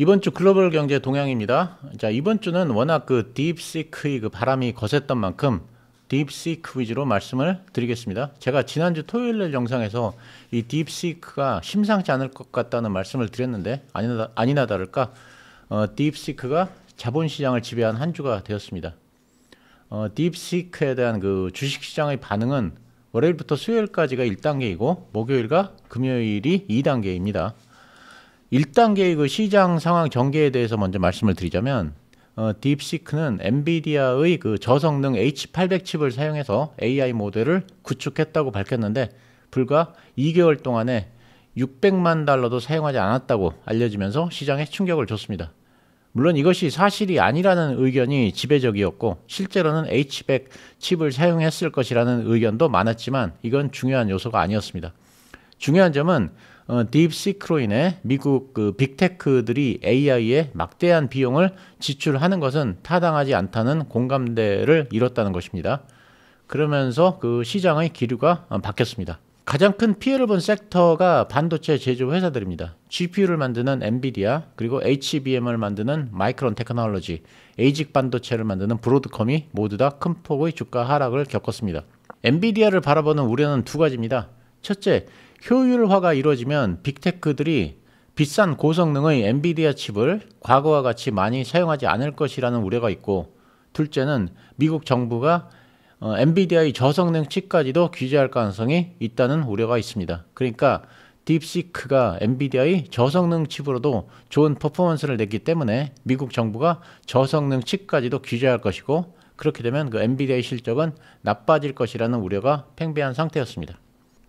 이번 주 글로벌 경제 동향입니다. 자, 이번 주는 워낙 그 딥시크의 그 바람이 거셌던 만큼 딥시크 위주로 말씀을 드리겠습니다. 제가 지난주 토요일 날 영상에서 이 딥시크가 심상치 않을 것 같다는 말씀을 드렸는데 아니나 다를까 딥시크가 자본시장을 지배한 한 주가 되었습니다. 딥시크에 대한 그 주식시장의 반응은 월요일부터 수요일까지가 1단계이고 목요일과 금요일이 2단계입니다. 1단계의 그 시장 상황 전개에 대해서 먼저 말씀을 드리자면 딥시크는 엔비디아의 그 저성능 H800 칩을 사용해서 AI 모델을 구축했다고 밝혔는데 불과 2개월 동안에 600만 달러도 사용하지 않았다고 알려지면서 시장에 충격을 줬습니다. 물론 이것이 사실이 아니라는 의견이 지배적이었고 실제로는 H100 칩을 사용했을 것이라는 의견도 많았지만 이건 중요한 요소가 아니었습니다. 중요한 점은 딥시크로 인해 미국 그 빅테크들이 AI에 막대한 비용을 지출하는 것은 타당하지 않다는 공감대를 이뤘다는 것입니다. 그러면서 그 시장의 기류가 바뀌었습니다. 가장 큰 피해를 본 섹터가 반도체 제조 회사들입니다. GPU를 만드는 엔비디아, 그리고 HBM을 만드는 마이크론 테크놀로지, 에이직 반도체를 만드는 브로드컴이 모두 다 큰 폭의 주가 하락을 겪었습니다. 엔비디아를 바라보는 우려는 두 가지입니다. 첫째, 효율화가 이루어지면 빅테크들이 비싼 고성능의 엔비디아 칩을 과거와 같이 많이 사용하지 않을 것이라는 우려가 있고, 둘째는 미국 정부가 엔비디아의 저성능 칩까지도 규제할 가능성이 있다는 우려가 있습니다. 그러니까 딥시크가 엔비디아의 저성능 칩으로도 좋은 퍼포먼스를 냈기 때문에 미국 정부가 저성능 칩까지도 규제할 것이고, 그렇게 되면 그 엔비디아의 실적은 나빠질 것이라는 우려가 팽배한 상태였습니다.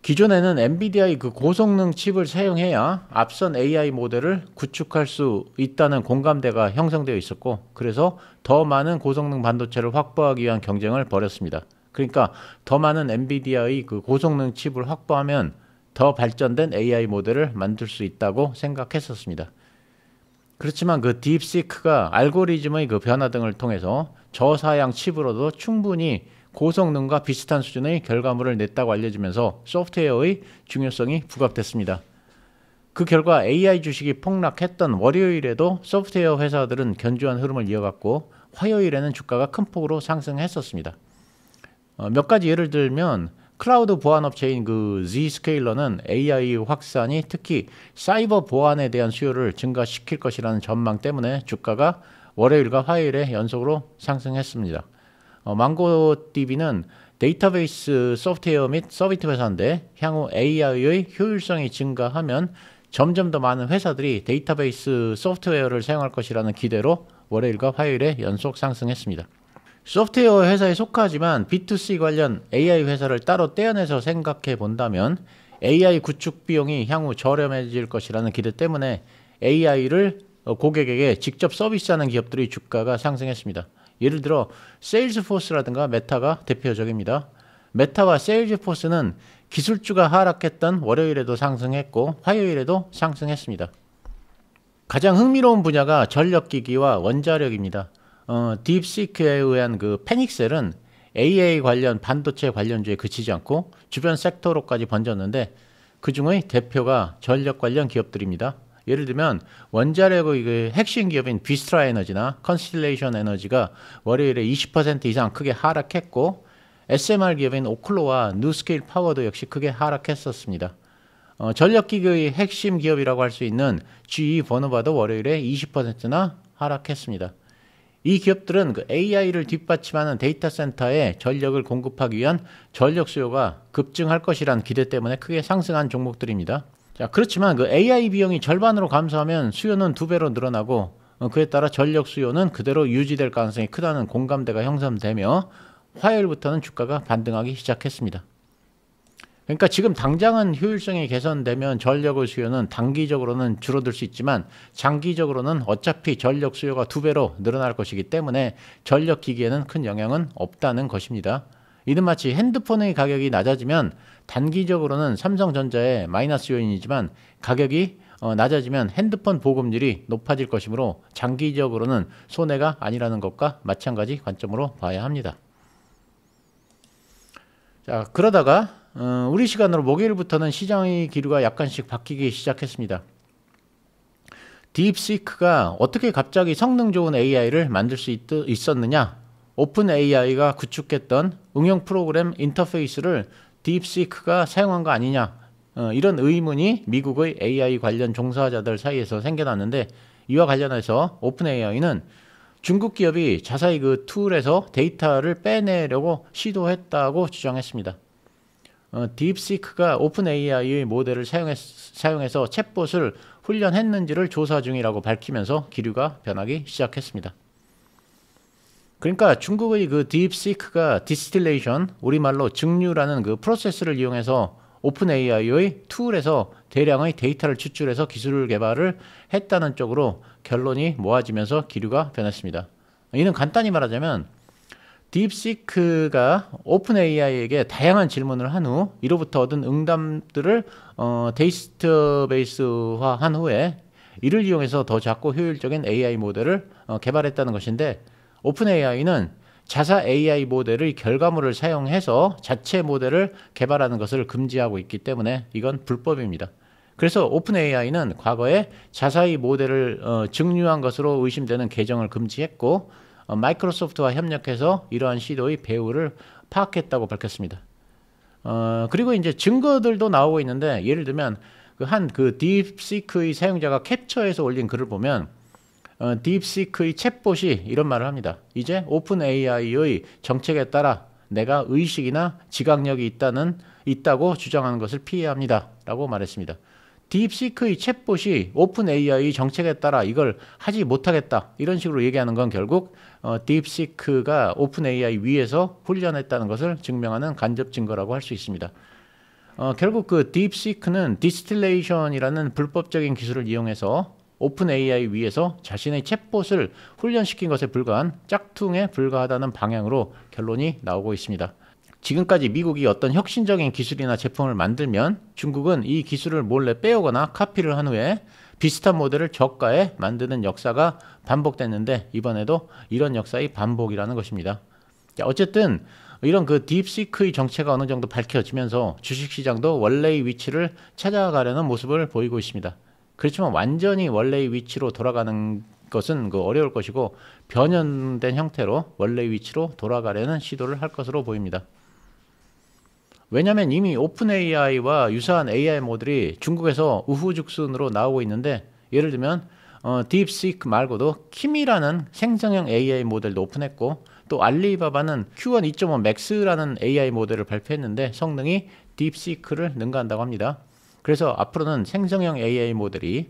기존에는 엔비디아의 그 고성능 칩을 사용해야 앞선 AI 모델을 구축할 수 있다는 공감대가 형성되어 있었고, 그래서 더 많은 고성능 반도체를 확보하기 위한 경쟁을 벌였습니다. 그러니까 더 많은 엔비디아의 그 고성능 칩을 확보하면 더 발전된 AI 모델을 만들 수 있다고 생각했었습니다. 그렇지만 그 딥시크가 알고리즘의 그 변화 등을 통해서 저사양 칩으로도 충분히 고성능과 비슷한 수준의 결과물을 냈다고 알려지면서 소프트웨어의 중요성이 부각됐습니다. 그 결과 AI 주식이 폭락했던 월요일에도 소프트웨어 회사들은 견조한 흐름을 이어갔고 화요일에는 주가가 큰 폭으로 상승했었습니다. 몇 가지 예를 들면 클라우드 보안 업체인 그 Zscaler는 AI 확산이 특히 사이버 보안에 대한 수요를 증가시킬 것이라는 전망 때문에 주가가 월요일과 화요일에 연속으로 상승했습니다. 망고DB는 데이터베이스 소프트웨어 및 서비스 회사인데 향후 AI의 효율성이 증가하면 점점 더 많은 회사들이 데이터베이스 소프트웨어를 사용할 것이라는 기대로 월요일과 화요일에 연속 상승했습니다. 소프트웨어 회사에 속하지만 B2C 관련 AI 회사를 따로 떼어내서 생각해 본다면 AI 구축 비용이 향후 저렴해질 것이라는 기대 때문에 AI를 고객에게 직접 서비스하는 기업들의 주가가 상승했습니다. 예를 들어 세일즈포스라든가 메타가 대표적입니다. 메타와 세일즈포스는 기술주가 하락했던 월요일에도 상승했고 화요일에도 상승했습니다. 가장 흥미로운 분야가 전력기기와 원자력입니다. 딥시크에 의한 그 패닉셀은 AI 관련 반도체 관련주에 그치지 않고 주변 섹터로까지 번졌는데 그 중의 대표가 전력 관련 기업들입니다. 예를 들면 원자력의 그 핵심 기업인 비스트라 에너지나 컨스틸레이션 에너지가 월요일에 20% 이상 크게 하락했고 SMR 기업인 오클로와 뉴스케일 파워도 역시 크게 하락했었습니다. 전력기기의 핵심 기업이라고 할 수 있는 GE 버너바도 월요일에 20%나 하락했습니다. 이 기업들은 그 AI를 뒷받침하는 데이터 센터에 전력을 공급하기 위한 전력 수요가 급증할 것이란 기대 때문에 크게 상승한 종목들입니다. 자, 그렇지만 그 AI 비용이 절반으로 감소하면 수요는 2배로 늘어나고 그에 따라 전력 수요는 그대로 유지될 가능성이 크다는 공감대가 형성되며 화요일부터는 주가가 반등하기 시작했습니다. 그러니까 지금 당장은 효율성이 개선되면 전력의 수요는 단기적으로는 줄어들 수 있지만 장기적으로는 어차피 전력 수요가 2배로 늘어날 것이기 때문에 전력 기기에는 큰 영향은 없다는 것입니다. 이는 마치 핸드폰의 가격이 낮아지면 단기적으로는 삼성전자의 마이너스 요인이지만 가격이 낮아지면 핸드폰 보급률이 높아질 것이므로 장기적으로는 손해가 아니라는 것과 마찬가지 관점으로 봐야 합니다. 자, 그러다가 우리 시간으로 목요일부터는 시장의 기류가 약간씩 바뀌기 시작했습니다. 딥시크가 어떻게 갑자기 성능 좋은 AI를 만들 수 있었느냐? 오픈 AI가 구축했던 응용 프로그램 인터페이스를 딥시크가 사용한 거 아니냐? 이런 의문이 미국의 AI 관련 종사자들 사이에서 생겨났는데, 이와 관련해서 오픈 AI는 중국 기업이 자사의 그 툴에서 데이터를 빼내려고 시도했다고 주장했습니다. 딥시크가 오픈 AI의 모델을 사용해서 챗봇을 훈련했는지를 조사 중이라고 밝히면서 기류가 변하기 시작했습니다. 그러니까 중국의 그 딥시크가 디스틸레이션, 우리말로 증류라는 그 프로세스를 이용해서 오픈 AI의 툴에서 대량의 데이터를 추출해서 기술 개발을 했다는 쪽으로 결론이 모아지면서 기류가 변했습니다. 이는 간단히 말하자면 딥시크가 오픈 AI에게 다양한 질문을 한 후 이로부터 얻은 응답들을 데이터베이스화 한 후에 이를 이용해서 더 작고 효율적인 AI 모델을 개발했다는 것인데, 오픈 AI는 자사 AI 모델의 결과물을 사용해서 자체 모델을 개발하는 것을 금지하고 있기 때문에 이건 불법입니다. 그래서 오픈 AI는 과거에 자사의 모델을 증류한 것으로 의심되는 계정을 금지했고, 마이크로소프트와 협력해서 이러한 시도의 배후를 파악했다고 밝혔습니다. 그리고 이제 증거들도 나오고 있는데, 예를 들면 그 딥시크의 사용자가 캡처해서 올린 글을 보면 딥시크의 챗봇이 이런 말을 합니다. 이제 오픈 AI의 정책에 따라 내가 의식이나 지각력이 있다고 주장하는 것을 피해야 합니다 라고 말했습니다. 딥시크의 챗봇이 오픈 AI 정책에 따라 이걸 하지 못하겠다 이런 식으로 얘기하는 건 결국 딥시크가 오픈 AI 위에서 훈련했다는 것을 증명하는 간접 증거라고 할 수 있습니다. 결국 그 딥시크는 디스틸레이션이라는 불법적인 기술을 이용해서 오픈 AI 위에서 자신의 챗봇을 훈련시킨 것에 불과한 짝퉁에 불과하다는 방향으로 결론이 나오고 있습니다. 지금까지 미국이 어떤 혁신적인 기술이나 제품을 만들면 중국은 이 기술을 몰래 빼오거나 카피를 한 후에 비슷한 모델을 저가에 만드는 역사가 반복됐는데, 이번에도 이런 역사의 반복이라는 것입니다. 어쨌든 이런 그 딥시크의 정체가 어느 정도 밝혀지면서 주식시장도 원래의 위치를 찾아가려는 모습을 보이고 있습니다. 그렇지만 완전히 원래의 위치로 돌아가는 것은 어려울 것이고, 변형된 형태로 원래의 위치로 돌아가려는 시도를 할 것으로 보입니다. 왜냐하면 이미 오픈 AI와 유사한 AI 모델이 중국에서 우후죽순으로 나오고 있는데, 예를 들면 딥시크 말고도 키미라는 생성형 AI 모델도 오픈했고, 또 알리바바는 Q1 2.5 맥스라는 AI 모델을 발표했는데 성능이 딥시크를 능가한다고 합니다. 그래서 앞으로는 생성형 AI 모델이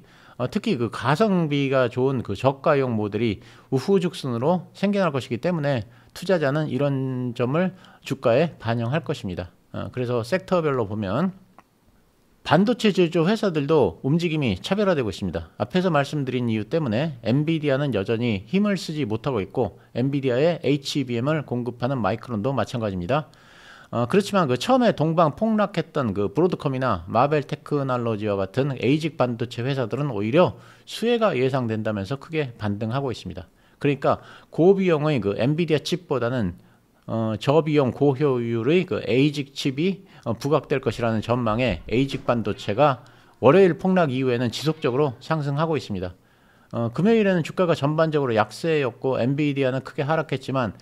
특히 그 가성비가 좋은 그 저가용 모델이 우후죽순으로 생겨날 것이기 때문에 투자자는 이런 점을 주가에 반영할 것입니다. 그래서 섹터별로 보면 반도체 제조 회사들도 움직임이 차별화되고 있습니다. 앞에서 말씀드린 이유 때문에 엔비디아는 여전히 힘을 쓰지 못하고 있고, 엔비디아의 HBM을 공급하는 마이크론도 마찬가지입니다. 그렇지만 그 처음에 동방 폭락했던 그 브로드컴이나 마벨 테크놀로지와 같은 에이직 반도체 회사들은 오히려 수혜가 예상된다면서 크게 반등하고 있습니다. 그러니까 고비용의 그 엔비디아 칩보다는 저비용 고효율의 그 에이직 칩이 부각될 것이라는 전망에 에이직 반도체가 월요일 폭락 이후에는 지속적으로 상승하고 있습니다. 금요일에는 주가가 전반적으로 약세였고 엔비디아는 크게 하락했지만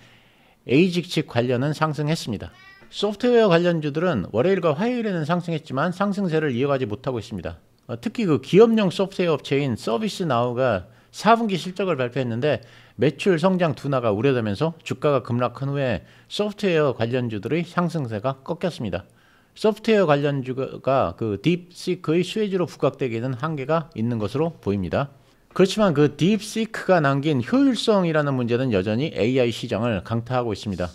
에이직 칩 관련은 상승했습니다. 소프트웨어 관련주들은 월요일과 화요일에는 상승했지만 상승세를 이어가지 못하고 있습니다. 특히 그 기업용 소프트웨어 업체인 서비스나우가 4분기 실적을 발표했는데 매출 성장 둔화가 우려되면서 주가가 급락한 후에 소프트웨어 관련주들의 상승세가 꺾였습니다. 소프트웨어 관련주가 그 딥시크의 수혜주로 부각되기에는 한계가 있는 것으로 보입니다. 그렇지만 그 딥시크가 남긴 효율성이라는 문제는 여전히 AI 시장을 강타하고 있습니다.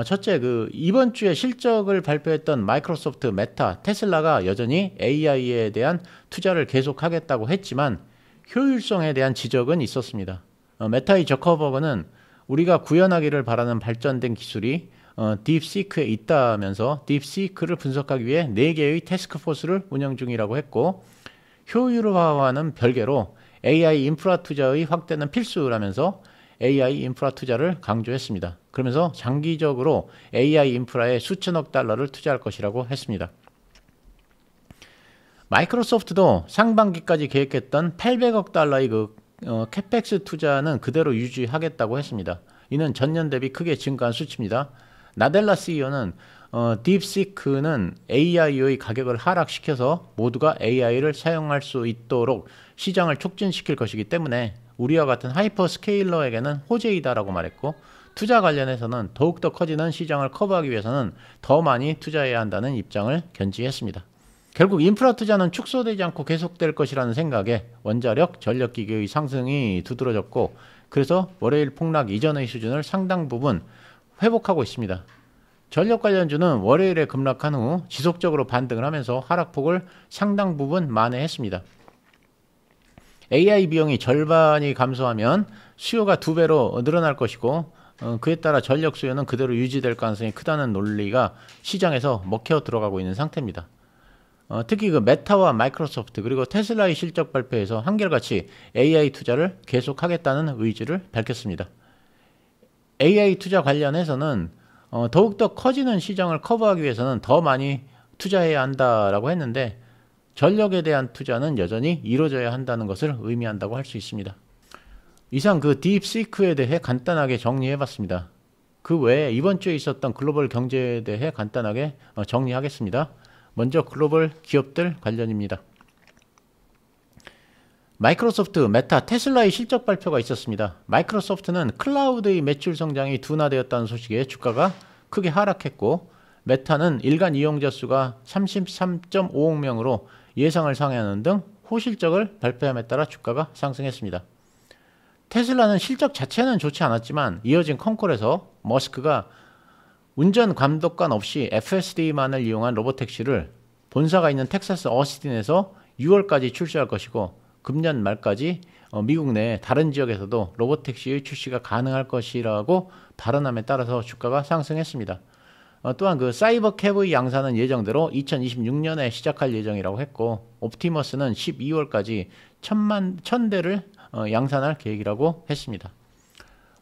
첫째, 이번 주에 실적을 발표했던 마이크로소프트, 메타, 테슬라가 여전히 AI에 대한 투자를 계속하겠다고 했지만 효율성에 대한 지적은 있었습니다. 메타의 저커버그는 우리가 구현하기를 바라는 발전된 기술이 딥시크에 있다면서 딥시크를 분석하기 위해 4개의 태스크포스를 운영 중이라고 했고, 효율화와는 별개로 AI 인프라 투자의 확대는 필수라면서 AI 인프라 투자를 강조했습니다. 그러면서 장기적으로 AI 인프라에 수천억 달러를 투자할 것이라고 했습니다. 마이크로소프트도 상반기까지 계획했던 800억 달러의 캐펙스 투자는 그대로 유지하겠다고 했습니다. 이는 전년 대비 크게 증가한 수치입니다. 나델라 CEO는 딥시크는 AI의 가격을 하락시켜서 모두가 AI를 사용할 수 있도록 시장을 촉진시킬 것이기 때문에 우리와 같은 하이퍼 스케일러에게는 호재이다라고 말했고, 투자 관련해서는 더욱더 커지는 시장을 커버하기 위해서는 더 많이 투자해야 한다는 입장을 견지했습니다. 결국 인프라 투자는 축소되지 않고 계속될 것이라는 생각에 원자력, 전력기계의 상승이 두드러졌고, 그래서 월요일 폭락 이전의 수준을 상당 부분 회복하고 있습니다. 전력 관련주는 월요일에 급락한 후 지속적으로 반등을 하면서 하락폭을 상당 부분 만회했습니다. AI 비용이 절반이 감소하면 수요가 2배로 늘어날 것이고, 그에 따라 전력 수요는 그대로 유지될 가능성이 크다는 논리가 시장에서 먹혀 들어가고 있는 상태입니다. 특히 메타와 마이크로소프트 그리고 테슬라의 실적 발표에서 한결같이 AI 투자를 계속하겠다는 의지를 밝혔습니다. AI 투자 관련해서는 더욱더 커지는 시장을 커버하기 위해서는 더 많이 투자해야 한다라고 했는데, 전력에 대한 투자는 여전히 이루어져야 한다는 것을 의미한다고 할 수 있습니다. 이상 딥시크에 대해 간단하게 정리해봤습니다. 그 외에 이번 주에 있었던 글로벌 경제에 대해 간단하게 정리하겠습니다. 먼저 글로벌 기업들 관련입니다. 마이크로소프트, 메타, 테슬라의 실적 발표가 있었습니다. 마이크로소프트는 클라우드의 매출 성장이 둔화되었다는 소식에 주가가 크게 하락했고, 메타는 일간 이용자 수가 33.5억 명으로 예상을 상회하는 등 호실적을 발표함에 따라 주가가 상승했습니다. 테슬라는 실적 자체는 좋지 않았지만 이어진 컨콜에서 머스크가 운전 감독관 없이 FSD만을 이용한 로보택시를 본사가 있는 텍사스 어스틴에서 6월까지 출시할 것이고, 금년 말까지 미국 내 다른 지역에서도 로보택시의 출시가 가능할 것이라고 발언함에 따라서 주가가 상승했습니다. 또한 사이버캡의 양산은 예정대로 2026년에 시작할 예정이라고 했고, 옵티머스는 12월까지 1000대를 양산할 계획이라고 했습니다.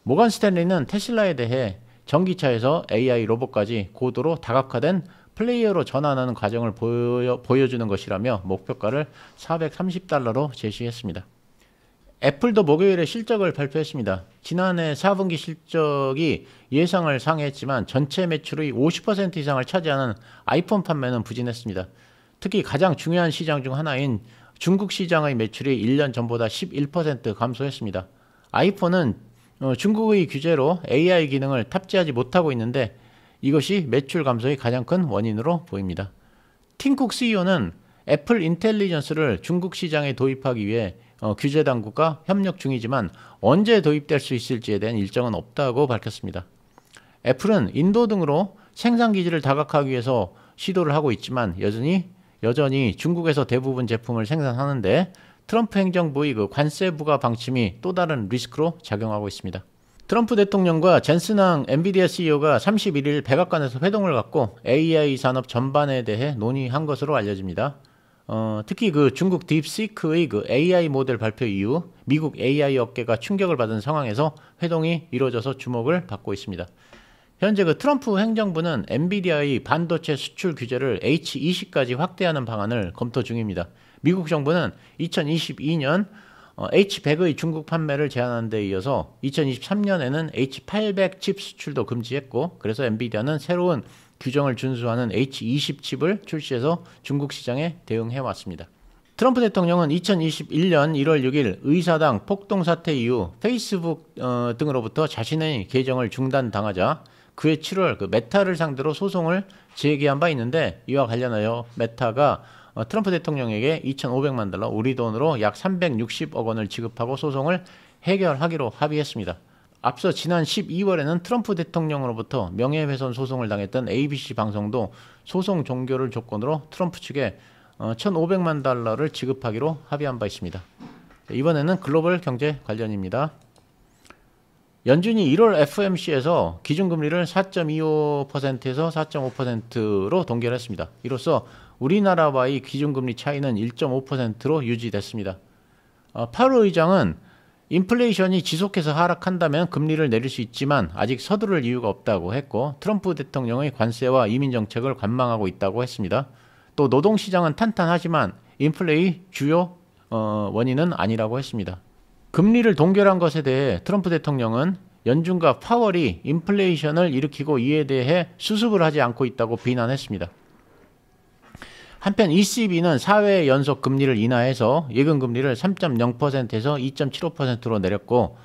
모건 스탠리는 테슬라에 대해 전기차에서 AI 로봇까지 고도로 다각화된 플레이어로 전환하는 과정을 보여주는 것이라며 목표가를 430달러로 제시했습니다. 애플도 목요일에 실적을 발표했습니다. 지난해 4분기 실적이 예상을 상회했지만 전체 매출의 50% 이상을 차지하는 아이폰 판매는 부진했습니다. 특히 가장 중요한 시장 중 하나인 중국 시장의 매출이 1년 전보다 11% 감소했습니다. 아이폰은 중국의 규제로 AI 기능을 탑재하지 못하고 있는데, 이것이 매출 감소의 가장 큰 원인으로 보입니다. 팀쿡 CEO는 애플 인텔리전스를 중국 시장에 도입하기 위해 규제 당국과 협력 중이지만 언제 도입될 수 있을지에 대한 일정은 없다고 밝혔습니다. 애플은 인도 등으로 생산 기지를 다각화하기 위해서 시도를 하고 있지만 여전히 중국에서 대부분 제품을 생산하는데 트럼프 행정부의 관세 부과 방침이 또 다른 리스크로 작용하고 있습니다. 트럼프 대통령과 젠슨항 엔비디아 CEO가 31일 백악관에서 회동을 갖고 AI 산업 전반에 대해 논의한 것으로 알려집니다. 특히 중국 딥시크의 AI 모델 발표 이후 미국 AI 업계가 충격을 받은 상황에서 회동이 이루어져서 주목을 받고 있습니다. 현재 트럼프 행정부는 엔비디아의 반도체 수출 규제를 H20까지 확대하는 방안을 검토 중입니다. 미국 정부는 2022년 H100의 중국 판매를 제한하는 데 이어서 2023년에는 H800 칩 수출도 금지했고, 그래서 엔비디아는 새로운 규정을 준수하는 H20 칩을 출시해서 중국 시장에 대응해왔습니다. 트럼프 대통령은 2021년 1월 6일 의사당 폭동 사태 이후 페이스북 등으로부터 자신의 계정을 중단당하자 그해 7월 메타를 상대로 소송을 제기한 바 있는데, 이와 관련하여 메타가 트럼프 대통령에게 2,500만 달러, 우리 돈으로 약 360억 원을 지급하고 소송을 해결하기로 합의했습니다. 앞서 지난 12월에는 트럼프 대통령으로부터 명예훼손 소송을 당했던 ABC 방송도 소송 종결을 조건으로 트럼프 측에 1,500만 달러를 지급하기로 합의한 바 있습니다. 이번에는 글로벌 경제 관련입니다. 연준이 1월 FOMC에서 기준금리를 4.25%에서 4.5%로 동결했습니다. 이로써 우리나라와의 기준금리 차이는 1.5%로 유지됐습니다. 파월 의장은 인플레이션이 지속해서 하락한다면 금리를 내릴 수 있지만 아직 서두를 이유가 없다고 했고, 트럼프 대통령의 관세와 이민 정책을 관망하고 있다고 했습니다. 또 노동시장은 탄탄하지만 인플레이 주요 원인은 아니라고 했습니다. 금리를 동결한 것에 대해 트럼프 대통령은 연준과 파월이 인플레이션을 일으키고 이에 대해 수습을 하지 않고 있다고 비난했습니다. 한편 ECB는 4회 연속 금리를 인하해서 예금금리를 3.0%에서 2.75%로 내렸고,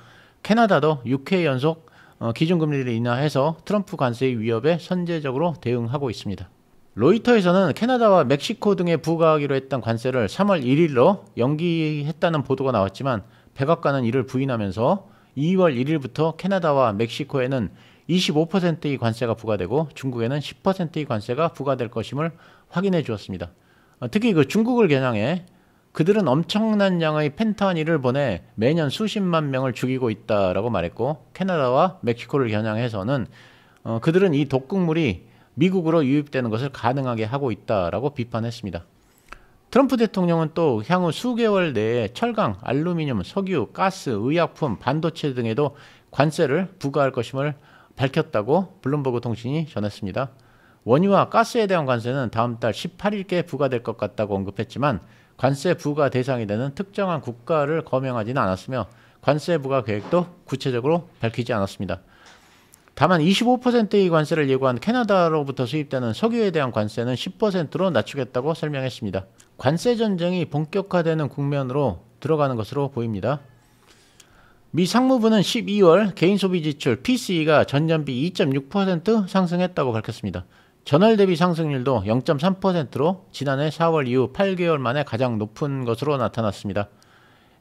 캐나다도 6회 연속 기준금리를 인하해서 트럼프 관세의 위협에 선제적으로 대응하고 있습니다. 로이터에서는 캐나다와 멕시코 등에 부과하기로 했던 관세를 3월 1일로 연기했다는 보도가 나왔지만, 백악관은 이를 부인하면서 2월 1일부터 캐나다와 멕시코에는 25%의 관세가 부과되고 중국에는 10%의 관세가 부과될 것임을 확인해 주었습니다. 특히 그 중국을 겨냥해 그들은 엄청난 양의 펜타닐을 보내 매년 수십만 명을 죽이고 있다라고 말했고, 캐나다와 멕시코를 겨냥해서는 그들은 이 독극물이 미국으로 유입되는 것을 가능하게 하고 있다라고 비판했습니다. 트럼프 대통령은 또 향후 수개월 내에 철강, 알루미늄, 석유, 가스, 의약품, 반도체 등에도 관세를 부과할 것임을 밝혔다고 블룸버그 통신이 전했습니다. 원유와 가스에 대한 관세는 다음 달 18일께 부과될 것 같다고 언급했지만, 관세 부과 대상이 되는 특정한 국가를 거명하지는 않았으며 관세 부과 계획도 구체적으로 밝히지 않았습니다. 다만 25%의 관세를 예고한 캐나다로부터 수입되는 석유에 대한 관세는 10%로 낮추겠다고 설명했습니다. 관세 전쟁이 본격화되는 국면으로 들어가는 것으로 보입니다. 미 상무부는 12월 개인소비지출 PCE가 전년비 2.6% 상승했다고 밝혔습니다. 전월 대비 상승률도 0.3%로 지난해 4월 이후 8개월 만에 가장 높은 것으로 나타났습니다.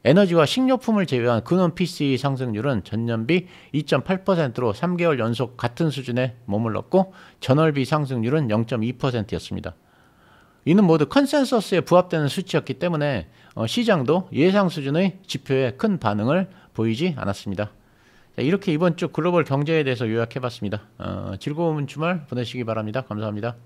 에너지와 식료품을 제외한 근원 PCE 상승률은 전년비 2.8%로 3개월 연속 같은 수준에 머물렀고, 전월비 상승률은 0.2%였습니다. 이는 모두 컨센서스에 부합되는 수치였기 때문에 시장도 예상 수준의 지표에 큰 반응을 보이지 않았습니다. 이렇게 이번 주 글로벌 경제에 대해서 요약해봤습니다. 즐거운 주말 보내시기 바랍니다. 감사합니다.